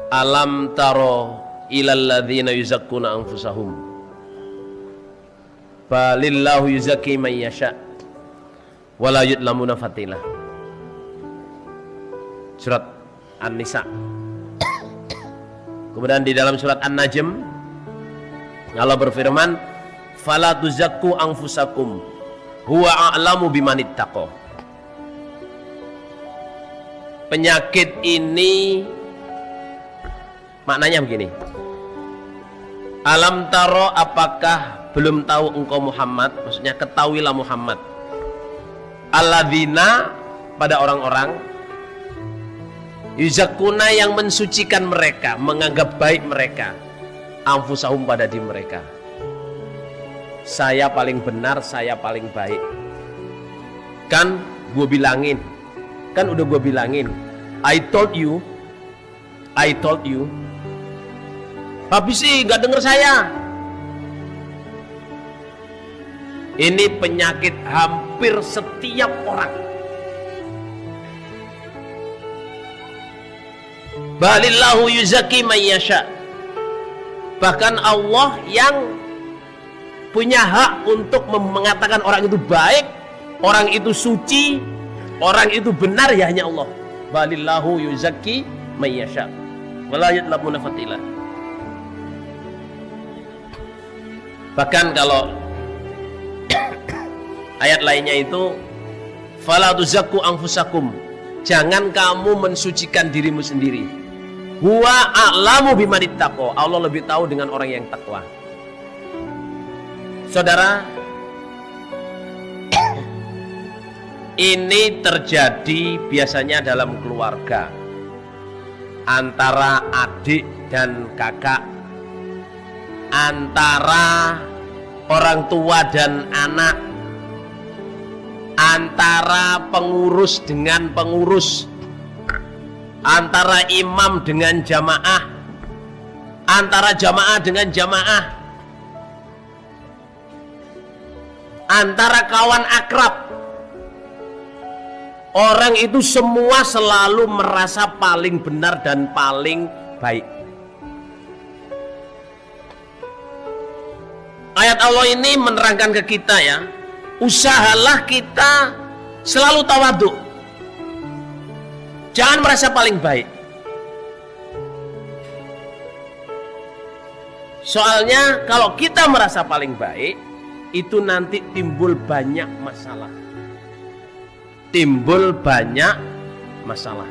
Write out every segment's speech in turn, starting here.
Alam taro ilal ladzina yuzakkuna anfusahum balillahu yuzakki man yasha wala yudlamuna fatila. Surat An-Nisa. Kemudian di dalam surat An-Najm Allah berfirman, fala tuzakku anfusakum huwa a'lamu bimanittaqo. Penyakit ini maknanya begini. Alam taro, apakah belum tahu engkau Muhammad? Maksudnya ketahuilah Muhammad. Alladzina, pada orang-orang, yuzakkuna, yang mensucikan mereka, menganggap baik mereka, anfusahum, pada diri mereka. Saya paling benar, saya paling baik. Kan gue bilangin, kan udah gue bilangin, I told you. Tapi sih gak denger saya. Ini penyakit hampir setiap orang. Balillahu yuzakki man yasha. Bahkan Allah yang punya hak untuk mengatakan orang itu baik, orang itu suci, orang itu benar, ya hanya Allah. Balillahu yuzakki man yasha wala yudlamuna fatila. Bahkan kalau ayat lainnya itu, fala tuzakku anfusakum, jangan kamu mensucikan dirimu sendiri. Huwa a'lamu bimanittaqo, Allah lebih tahu dengan orang yang takwa. Saudara, ini terjadi biasanya dalam keluarga, antara adik dan kakak, antara orang tua dan anak, antara pengurus dengan pengurus, antara imam dengan jamaah, antara jamaah dengan jamaah, antara kawan akrab. Orang itu semua selalu merasa paling benar dan paling baik. Ayat Allah ini menerangkan ke kita, ya, usahalah kita selalu tawadhu. Jangan merasa paling baik. Soalnya kalau kita merasa paling baik, itu nanti timbul banyak masalah. Timbul banyak masalah.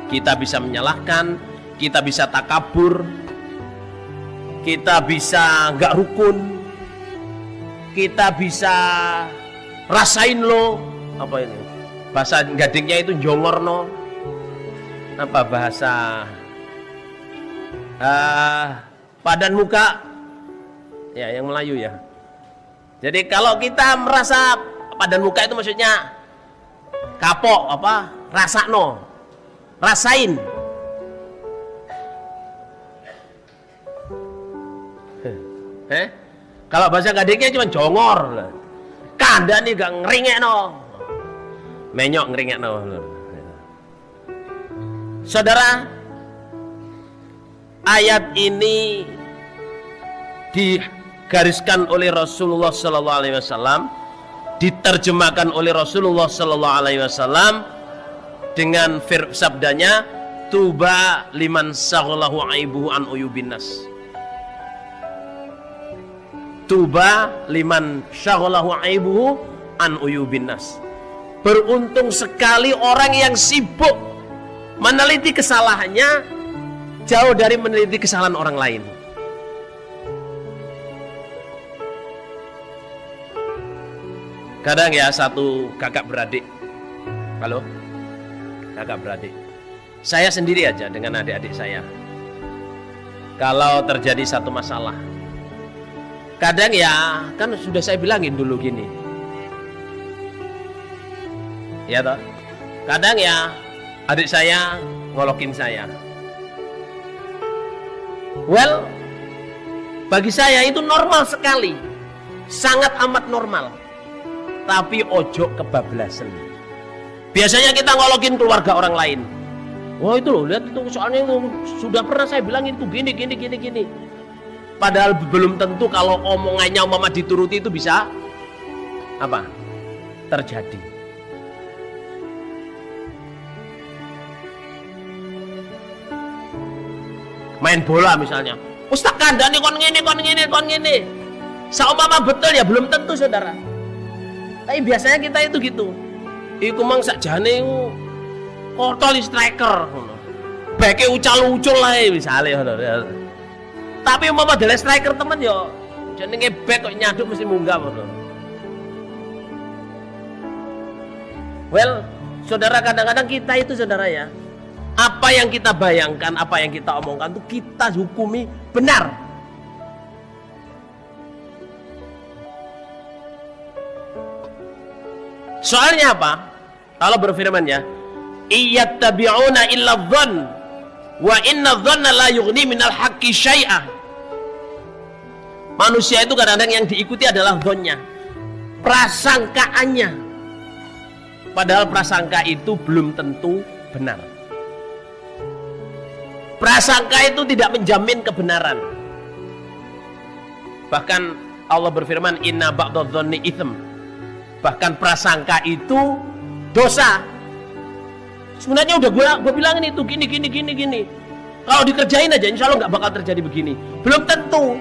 Kita bisa menyalahkan, kita bisa takabur, kita bisa nggak rukun, kita bisa rasain lo, apa ini bahasa gadingnya itu jongorno, apa bahasa padan muka, ya, yang Melayu, ya. Jadi kalau kita merasa padan muka itu maksudnya kapok, apa, rasakno, rasain. Kalau bahasa gadingnya cuma jongor, kandani gak ngeringekno, menyok ngeringekno. Saudara, ayat ini digariskan oleh Rasulullah Sallallahu Alaihi Wasallam, diterjemahkan oleh Rasulullah Sallallahu Alaihi Wasallam dengan sabdanya, tuba liman saghalahu aibuhu an uyubin nas. Tuba liman syaghalahu aibuhu an uyubin nas. Beruntung sekali orang yang sibuk meneliti kesalahannya, jauh dari meneliti kesalahan orang lain. Kadang, ya, satu kakak beradik, halo, kakak beradik, saya sendiri aja dengan adik-adik saya, kalau terjadi satu masalah, kadang, ya, kan sudah saya bilangin dulu gini, ya toh, kadang, ya, adik saya ngolokin saya. Well, bagi saya itu normal sekali, sangat amat normal. Tapi ojo kebablasan. Biasanya kita ngolokin keluarga orang lain, Oh itu loh, lihat itu soalnya itu sudah pernah saya bilang itu gini. Padahal belum tentu kalau omongannya umpama dituruti itu bisa apa? Terjadi. Main bola misalnya, Ustaz kandani kon ngene. Saumpama betul ya belum tentu saudara. Tapi biasanya kita itu gitu. Iku mang sakjane iku kotol striker ngono. Beke ucal-ucul lah misalnya ngono. Tapi umpama dele striker temen yo jenenge bek kok nyaduk mesti munggah ngono. Well, saudara kadang-kadang kita itu saudara ya, apa yang kita bayangkan, apa yang kita omongkan itu kita hukumi benar. Soalnya apa? Allah berfirman ya, iyattabi'una illa dhann wa inna dhanna la yughni minal haqqi syai'ah. Manusia itu kadang-kadang yang diikuti adalah dhonnya, prasangkaannya. Padahal prasangka itu belum tentu benar. Prasangka itu tidak menjamin kebenaran. Bahkan Allah berfirman, inna ba'dadh-dhanni itsm. Bahkan prasangka itu dosa. Sebenarnya udah gue bilangin itu gini. Kalau dikerjain aja insya Allah nggak bakal terjadi begini. Belum tentu.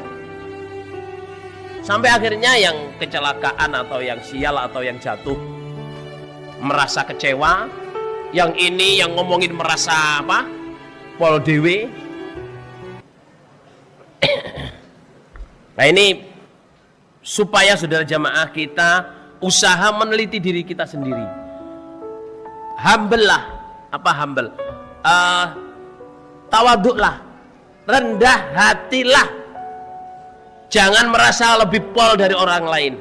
Sampai akhirnya yang kecelakaan atau yang sial atau yang jatuh merasa kecewa. Yang ini yang ngomongin merasa apa? Pol dewe. Nah ini supaya saudara jamaah kita usaha meneliti diri kita sendiri. Humble lah. Apa humble? Tawaduklah, rendah hatilah. Jangan merasa lebih pol dari orang lain.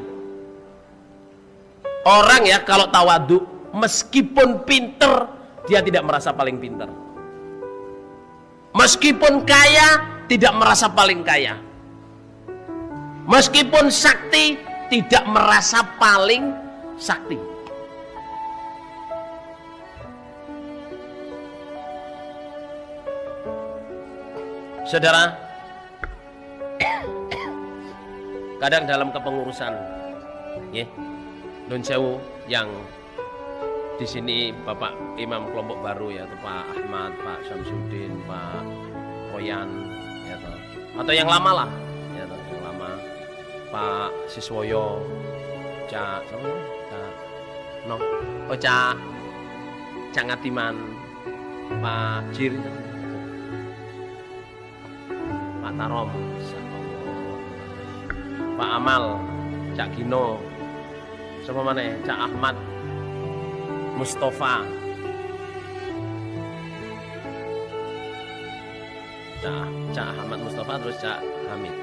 Orang ya kalau tawaduk, meskipun pinter, dia tidak merasa paling pinter. Meskipun kaya, tidak merasa paling kaya. Meskipun sakti, tidak merasa paling sakti. Saudara, kadang dalam kepengurusan, ya, Nun Sewu yang di sini Bapak Imam kelompok baru ya, Pak Ahmad, Pak Syamsuddin, Pak Royan, ya, atau yang lama lah, ya, yang lama, Pak Siswoyo, Cak Ngatiman, Pak Jir, Pak Tarom, Pak Amal, Cak Gino, sama mana ya? Cak Ahmad, Mustafa, Cak Ahmad Mustafa, terus Cak Hamid,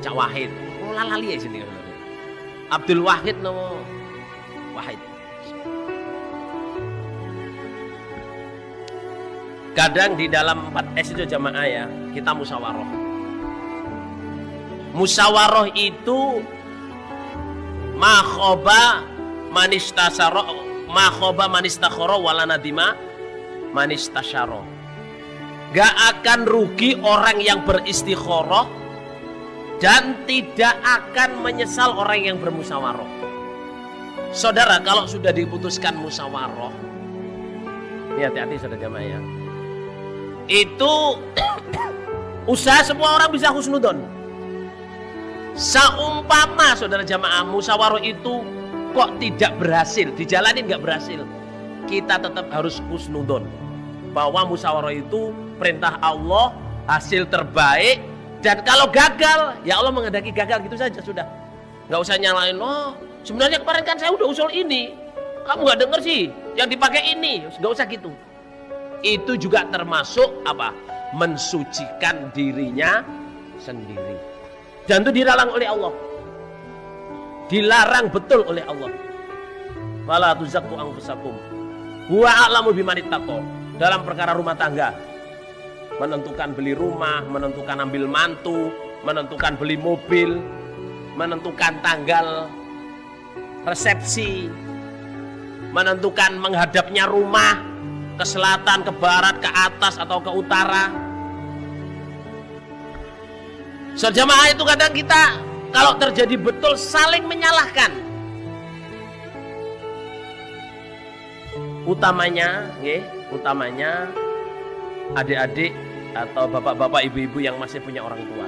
Cak Wahid, lali ya sini. Abdul Wahid no Wahid. Kadang di dalam 4S itu jamaah ya, kita musyawarah. Musyawarah itu makhoba manistakhara wala nadima manistasyara. Gak akan rugi orang yang beristikharah dan tidak akan menyesal orang yang bermusyawarah. Saudara, kalau sudah diputuskan musyawarah, ini hati-hati saudara jamaah ya, itu usaha semua orang bisa husnudon. Saumpama saudara jamaah musyawarah itu kok tidak berhasil, dijalanin nggak berhasil, kita tetap harus husnudon bahwa musyawarah itu perintah Allah, hasil terbaik. Dan kalau gagal, ya Allah menghendaki gagal gitu saja sudah. Nggak usah nyalain, oh sebenarnya kemarin kan saya udah usul ini, kamu nggak denger sih, yang dipakai ini, nggak usah gitu. Itu juga termasuk apa? Mensucikan dirinya sendiri. Dan itu dilarang oleh Allah. Dilarang betul oleh Allah. Wala tuzakku anfusakum. Huwa a'lamu bimanittaqo. Dalam perkara rumah tangga, menentukan beli rumah, menentukan ambil mantu, menentukan beli mobil, menentukan tanggal resepsi, menentukan menghadapnya rumah, ke selatan, ke barat, ke atas atau ke utara. Jamaah itu kadang kita kalau terjadi betul saling menyalahkan. Utamanya adik-adik atau bapak-bapak, ibu-ibu yang masih punya orang tua.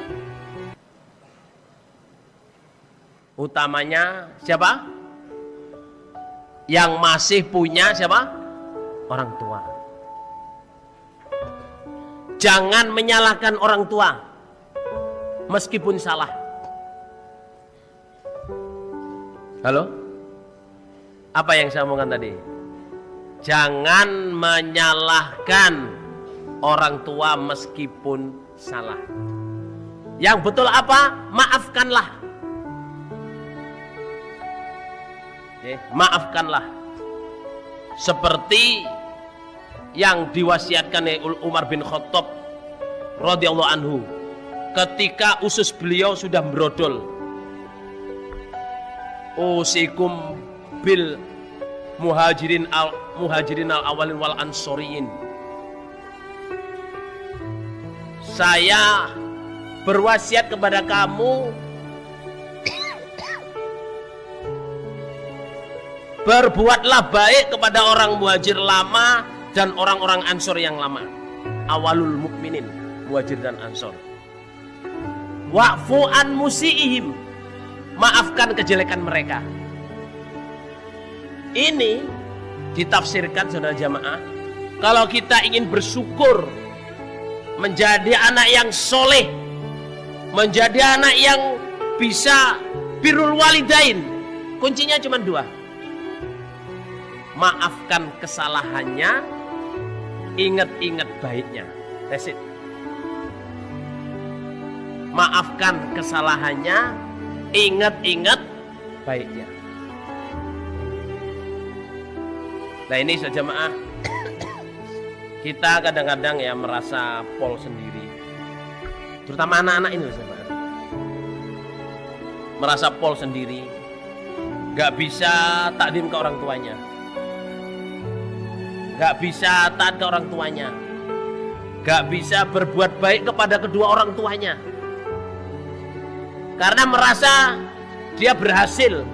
Utamanya siapa? Yang masih punya siapa? Orang tua. Jangan menyalahkan orang tua meskipun salah. Halo? Apa yang saya omongkan tadi? Jangan menyalahkan orang tua meskipun salah. Yang betul apa? Maafkanlah. Maafkanlah. Seperti yang diwasiatkan oleh Umar bin Khattab radhiyallahu anhu ketika usus beliau sudah brodol. Usikum bil muhajirin al awalin wal ansoriin. Saya berwasiat kepada kamu berbuatlah baik kepada orang muhajir lama dan orang-orang ansor yang lama. Awalul mukminin, muhajir dan ansor. Wa'fu an musiihim, maafkan kejelekan mereka. Ini ditafsirkan saudara jamaah, kalau kita ingin bersyukur, menjadi anak yang soleh, menjadi anak yang bisa birrul walidain, kuncinya cuma dua. Maafkan kesalahannya, ingat-ingat baiknya. That's it. Maafkan kesalahannya, ingat-ingat baiknya. Nah ini saja jemaah, kita kadang-kadang ya merasa pol sendiri, terutama anak-anak ini jemaah, merasa pol sendiri, gak bisa takdim ke orang tuanya, gak bisa taat ke orang tuanya, gak bisa berbuat baik kepada kedua orang tuanya, karena merasa dia berhasil,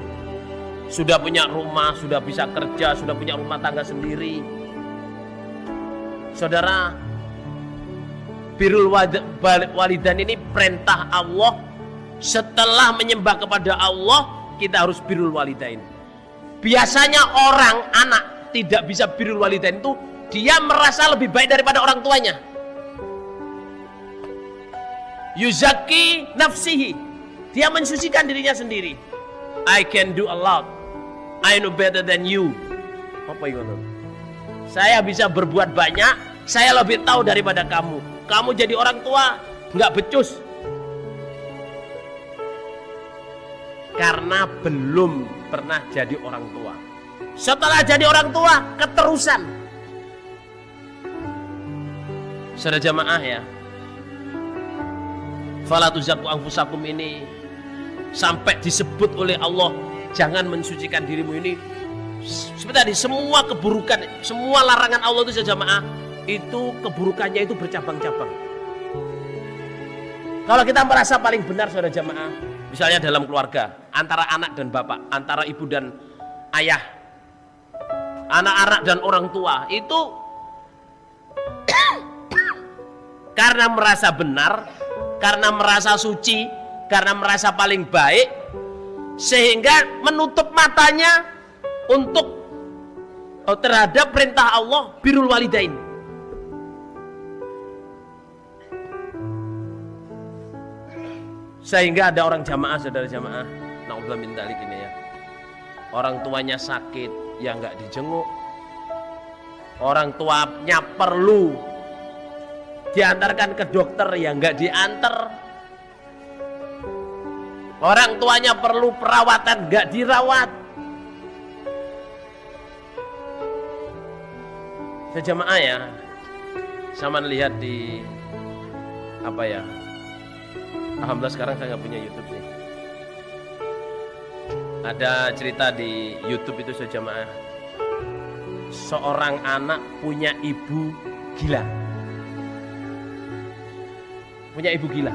sudah punya rumah, sudah bisa kerja, sudah punya rumah tangga sendiri. Saudara, birrul walidain ini perintah Allah. Setelah menyembah kepada Allah, kita harus birrul walidain. Biasanya orang anak tidak bisa birrul walidain itu dia merasa lebih baik daripada orang tuanya. Yuzaki nafsihi, dia mensucikan dirinya sendiri. I can do a lot, I know better than you. Apa itu? Saya bisa berbuat banyak, saya lebih tahu daripada kamu. Kamu jadi orang tua nggak becus, karena belum pernah jadi orang tua. Setelah jadi orang tua, keterusan. Saudara jamaah ya, fala tuzakku anfusakum ini sampai disebut oleh Allah, jangan mensucikan dirimu ini. Seperti tadi, semua keburukan, semua larangan Allah itu saja jamaah, itu keburukannya itu bercabang-cabang. Kalau kita merasa paling benar saudara jamaah, misalnya dalam keluarga, antara anak dan bapak, antara ibu dan ayah, anak-anak dan orang tua, itu karena merasa benar, karena merasa suci, karena merasa paling baik, sehingga menutup matanya untuk terhadap perintah Allah birrul walidain. Sehingga ada orang jamaah, saudara jamaah, naudzubillah min dzalik ini ya, orang tuanya sakit ya nggak dijenguk, orang tuanya perlu diantarkan ke dokter ya nggak diantar, orang tuanya perlu perawatan nggak dirawat. Sejamaah ya, sama lihat di apa ya, alhamdulillah sekarang saya nggak punya YouTube sih. Ada cerita di YouTube itu sejamaah, seorang anak punya ibu gila. Punya ibu gila.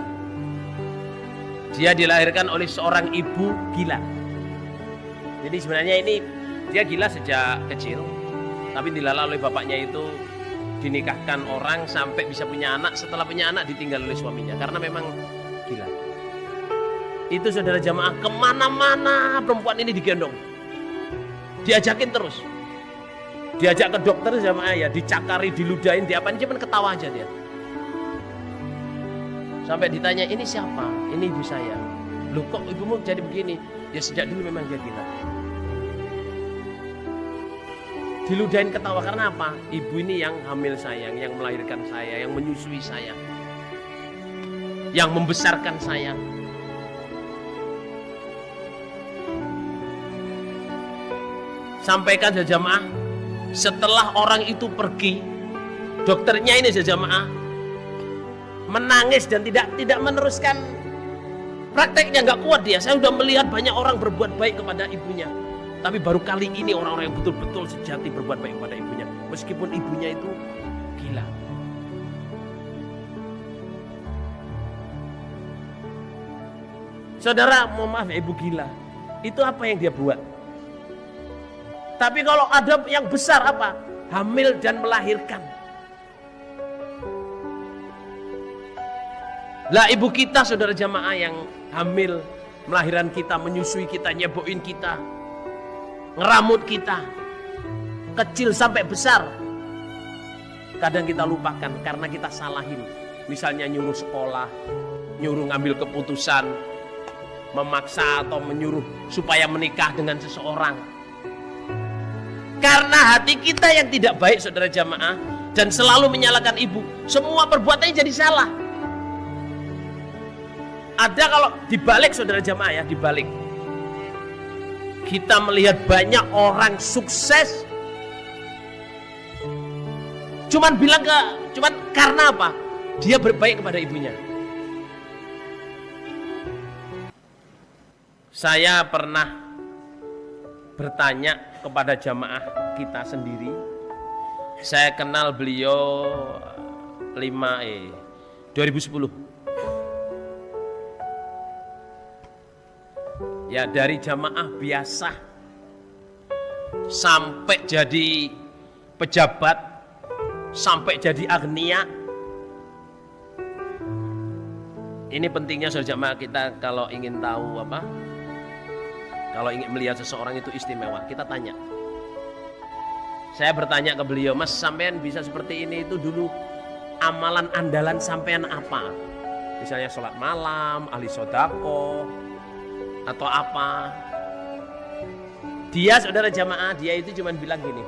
Dia dilahirkan oleh seorang ibu gila. Jadi sebenarnya ini dia gila sejak kecil, tapi dilala oleh bapaknya itu, dinikahkan orang sampai bisa punya anak. Setelah punya anak ditinggal oleh suaminya karena memang gila. Itu saudara jamaah, kemana-mana perempuan ini digendong, diajakin terus, diajak ke dokter jamaah ya, dicakari, diludahin, diapain, cuman ketawa aja dia. Sampai ditanya, ini siapa? Ini ibu saya. Loh kok ibumu jadi begini? Ya sejak dulu memang dia gila. Diludahin, ketawa, karena apa? Ibu ini yang hamil saya, yang melahirkan saya, yang menyusui saya, yang membesarkan saya. Sampaikan jamaah, setelah orang itu pergi, dokternya ini jamaah menangis dan tidak meneruskan prakteknya, nggak kuat dia. Saya sudah melihat banyak orang berbuat baik kepada ibunya, tapi baru kali ini orang-orang yang betul-betul sejati berbuat baik kepada ibunya, meskipun ibunya itu gila. Saudara, mohon maaf ya, ibu gila itu apa yang dia buat? Tapi kalau ada yang besar apa? Hamil dan melahirkan. Lah ibu kita saudara jamaah yang hamil, melahirkan kita, menyusui kita, nyeboin kita, ngeramut kita, kecil sampai besar. Kadang kita lupakan karena kita salahin. Misalnya nyuruh sekolah, nyuruh ngambil keputusan, memaksa atau menyuruh supaya menikah dengan seseorang. Karena hati kita yang tidak baik saudara jamaah, dan selalu menyalahkan ibu, semua perbuatannya jadi salah. Ada kalau dibalik saudara jamaah ya, dibalik. Kita melihat banyak orang sukses, cuman karena apa? Dia berbaik kepada ibunya. Saya pernah bertanya kepada jamaah kita sendiri. Saya kenal beliau 2010. Ya, dari jamaah biasa sampai jadi pejabat, sampai jadi agnia. Ini pentingnya saudara jamaah kita kalau ingin tahu apa? Kalau ingin melihat seseorang itu istimewa, kita tanya. Saya bertanya ke beliau, Mas, sampean bisa seperti ini itu dulu amalan andalan sampean apa? Misalnya sholat malam, ahli sodako, atau apa? Dia saudara jamaah, dia itu cuma bilang gini,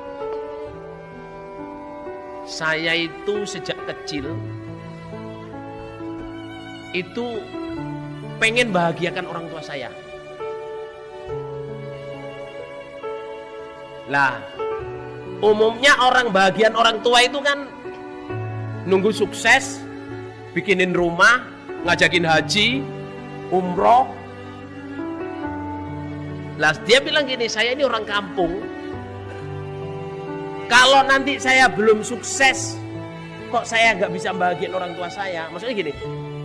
saya itu sejak kecil itu pengen bahagiakan orang tua saya. Lah, umumnya orang bahagian orang tua itu kan nunggu sukses, bikinin rumah, ngajakin haji, umroh. Lah dia bilang gini, saya ini orang kampung, kalau nanti saya belum sukses, kok saya nggak bisa bahagiain orang tua saya? Maksudnya gini,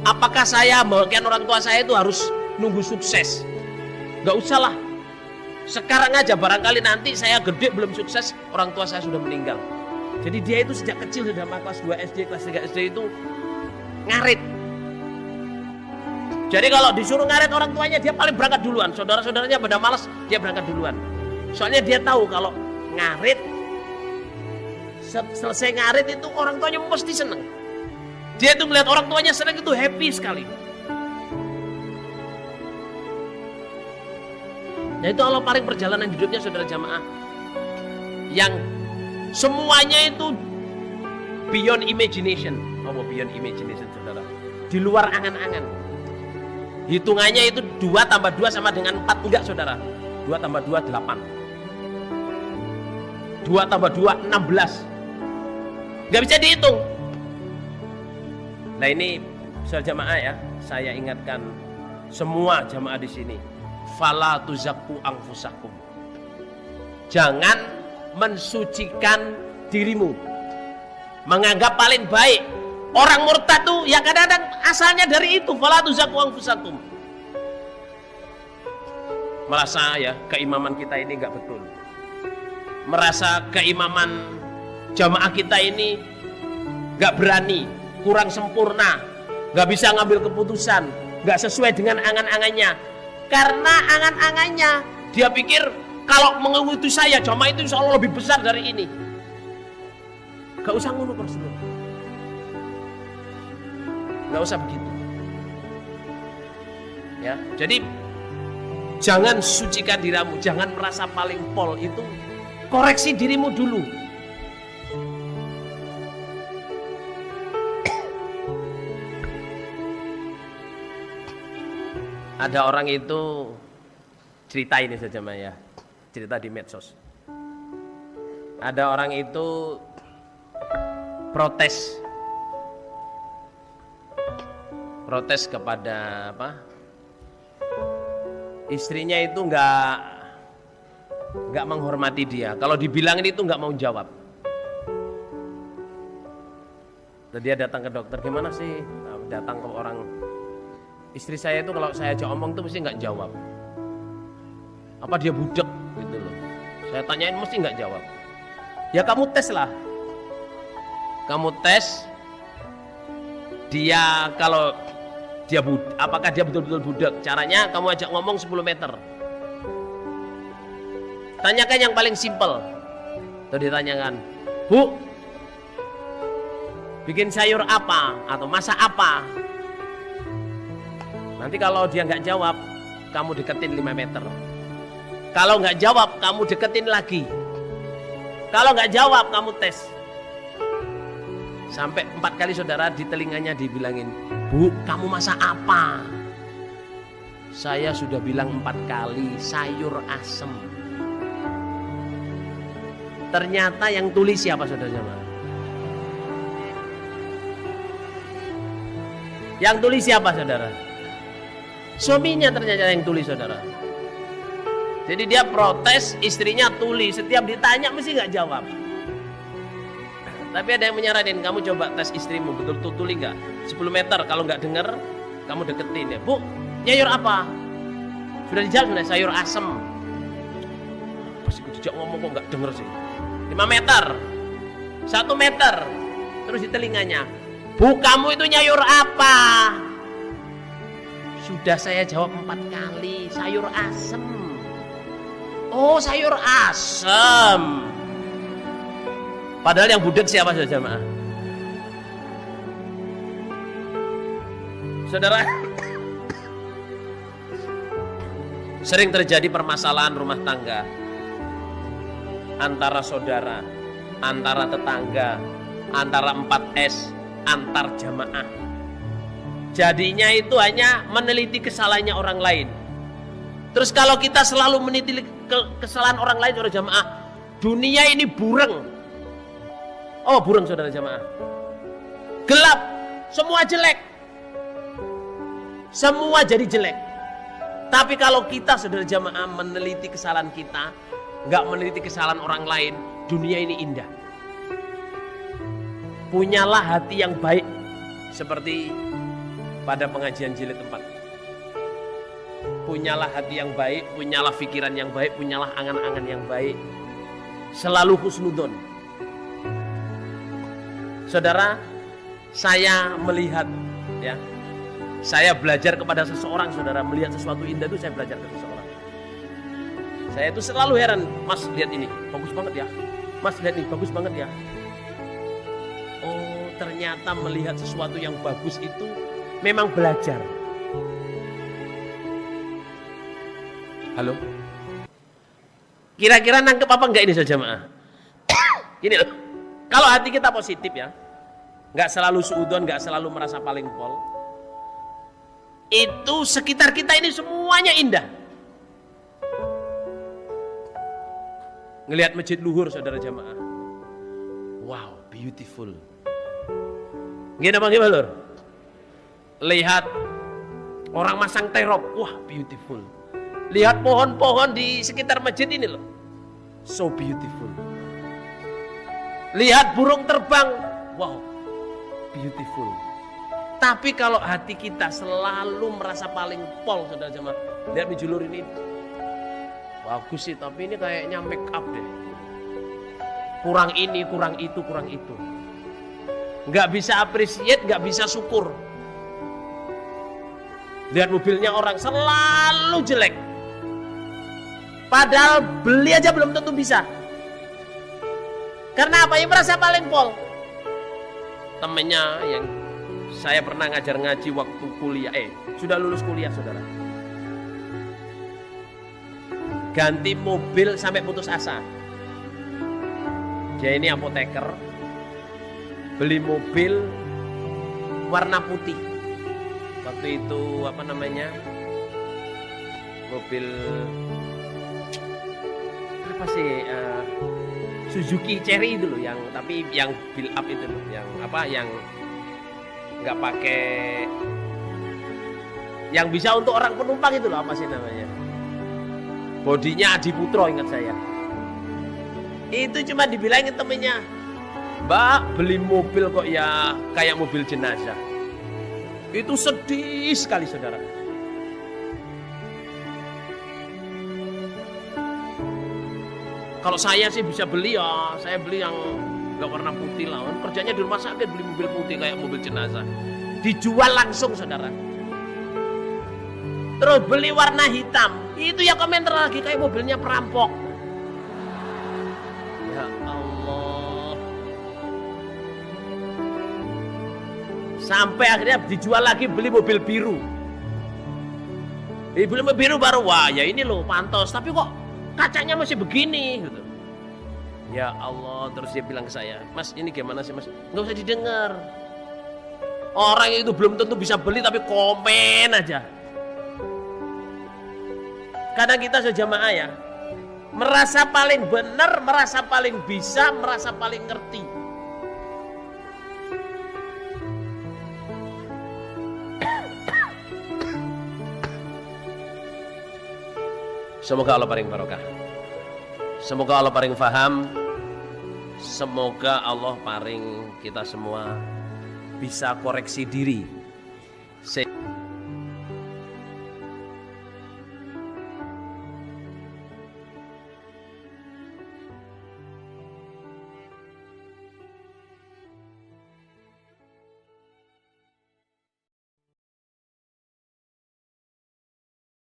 apakah saya bahagiain orang tua saya itu harus nunggu sukses? Nggak usah lah. Sekarang aja, barangkali nanti saya gede belum sukses, orang tua saya sudah meninggal. Jadi dia itu sejak kecil sudah kelas 2 SD, kelas 3 SD itu ngarit. Jadi kalau disuruh ngarit orang tuanya, dia paling berangkat duluan. Saudara-saudaranya pada malas, dia berangkat duluan. Soalnya dia tahu kalau ngarit, selesai ngarit itu orang tuanya pasti senang. Dia itu melihat orang tuanya senang itu happy sekali. Nah itu Allah paling perjalanan hidupnya saudara jamaah, yang semuanya itu beyond imagination. Apa beyond imagination saudara? Di luar angan-angan. Hitungannya itu 2 tambah 2 sama dengan 4. Enggak saudara, 2 tambah 2 8, 2 tambah 2 16. Enggak bisa dihitung. Nah ini saudara jamaah ya, saya ingatkan semua jamaah di sini, fala tuzakku anfusakum. Jangan mensucikan dirimu, menganggap paling baik. Orang murtad tuh ya kadang-kadang asalnya dari itu, fala tuzakku anfusakum. Merasa ya keimaman kita ini nggak betul, merasa keimaman jamaah kita ini nggak berani, kurang sempurna, nggak bisa ngambil keputusan, nggak sesuai dengan angan-angannya. Karena angan-angannya dia pikir kalau mengikuti saya jamaah itu insya Allah lebih besar dari ini. Gak usah ngono Rasulullah, gak usah begitu ya. Jadi jangan sucikan dirimu, jangan merasa paling pol. Itu koreksi dirimu dulu. Ada orang itu cerita ini saja Maya, cerita di medsos. Ada orang itu protes kepada apa? Istrinya itu nggak menghormati dia. Kalau dibilangin itu nggak mau jawab. Dan dia datang ke dokter, gimana sih? Datang ke orang, istri saya itu kalau saya ajak omong tuh mesti nggak jawab. Apa dia budek gitu loh. Saya tanyain mesti nggak jawab. Ya kamu tes lah. Kamu tes dia, kalau dia apakah dia betul-betul budak. Caranya kamu ajak ngomong 10 meter. Tanyakan yang paling simpel. Tuh ditanyakan, Bu, bikin sayur apa atau masak apa? Nanti kalau dia nggak jawab, kamu deketin 5 meter. Kalau nggak jawab, kamu deketin lagi. Kalau nggak jawab, kamu tes. Sampai 4 kali saudara, di telinganya dibilangin, Bu, kamu masak apa? Saya sudah bilang 4 kali, sayur asem. Ternyata yang tulis siapa saudara? Yang tulis siapa saudara? Suaminya ternyata yang tulis saudara. Jadi dia protes, istrinya tulis. Setiap ditanya mesti nggak jawab. Tapi ada yang menyaranin, kamu coba tes istrimu, betul-betul tulis nggak? 10 meter, kalau nggak denger, kamu deketin ya. Bu, sayur apa? Sudah dijawab, sudah, sayur asem. Pasti aku dijak ngomong kok nggak denger sih. 5 meter, 1 meter, terus di telinganya, Bu, kamu itu nyayur apa? Sudah saya jawab 4 kali, sayur asem. Oh, sayur asem. Padahal yang budek siapa saja jemaah? Saudara, sering terjadi permasalahan rumah tangga antara saudara, antara tetangga, antara 4S, antar jamaah. Jadinya itu hanya meneliti kesalahannya orang lain. Terus kalau kita selalu meneliti kesalahan orang lain, saudara jamaah, dunia ini bureng. Oh, bureng saudara jamaah. Gelap, semua jelek. Semua jadi jelek. Tapi kalau kita saudara jamaah meneliti kesalahan kita, nggak meneliti kesalahan orang lain, dunia ini indah. Punyalah hati yang baik, seperti pada pengajian jilid 4. Punyalah hati yang baik, punyalah pikiran yang baik, punyalah angan-angan yang baik. Selalu husnudon. Saudara, saya melihat ya, saya belajar kepada seseorang, saudara, melihat sesuatu indah itu saya belajar ke seseorang. Saya itu selalu heran, Mas lihat ini, bagus banget ya. Mas lihat ini, bagus banget ya. Oh, ternyata melihat sesuatu yang bagus itu memang belajar. Halo? Kira-kira nangkep apa enggak ini saja jemaah? Gini loh, kalau hati kita positif ya, nggak selalu suudon, nggak selalu merasa paling pol, itu sekitar kita ini semuanya indah. Ngelihat masjid luhur saudara jamaah, wow, beautiful. Gimana bang Ibalur? Lihat orang masang terop, wah beautiful. Lihat pohon-pohon di sekitar masjid ini loh, so beautiful. lihat burung terbang, wow, beautiful. Tapi kalau hati kita selalu merasa paling pol, saudara jemaah, lihat bijulur ini, bagus sih, tapi ini kayaknya make up deh. Kurang ini, kurang itu, kurang itu. Nggak bisa appreciate, nggak bisa syukur. Lihat mobilnya orang selalu jelek. Padahal beli aja belum tentu bisa. Karena apa? Yang merasa paling pol. Temennya yang saya pernah ngajar ngaji waktu kuliah, sudah lulus kuliah saudara, ganti mobil sampai putus asa. Dia ini apoteker, beli mobil warna putih. Waktu itu apa namanya, mobil apa sih, Suzuki Cherry itu loh, yang tapi yang build up itu loh, yang apa, yang nggak pakai, yang bisa untuk orang penumpang itu loh, apa sih namanya, bodinya Adi Putro, ingat saya. Itu cuma dibilangin temennya, Mbak beli mobil kok ya kayak mobil jenazah. Itu sedih sekali saudara. Kalau saya sih bisa beli ya, saya beli yang nggak warna putih lah. Kerjanya di rumah sakit, beli mobil putih kayak mobil jenazah. Dijual langsung saudara. Terus beli warna hitam, itu ya komentar lagi kayak mobilnya perampok. Ya Allah. Sampai akhirnya dijual lagi, beli mobil biru. Beli mobil biru baru, wah ya ini loh pantas, tapi kok kacanya masih begini gitu. Ya Allah, terus dia bilang ke saya, Mas ini gimana sih Mas? Nggak usah didengar. Orang itu belum tentu bisa beli tapi komen aja. Kadang kita sejamaah ya, merasa paling benar, merasa paling bisa, merasa paling ngerti. Semoga Allah paling barokah. Semoga Allah paling faham. Semoga Allah paling kita semua bisa koreksi diri.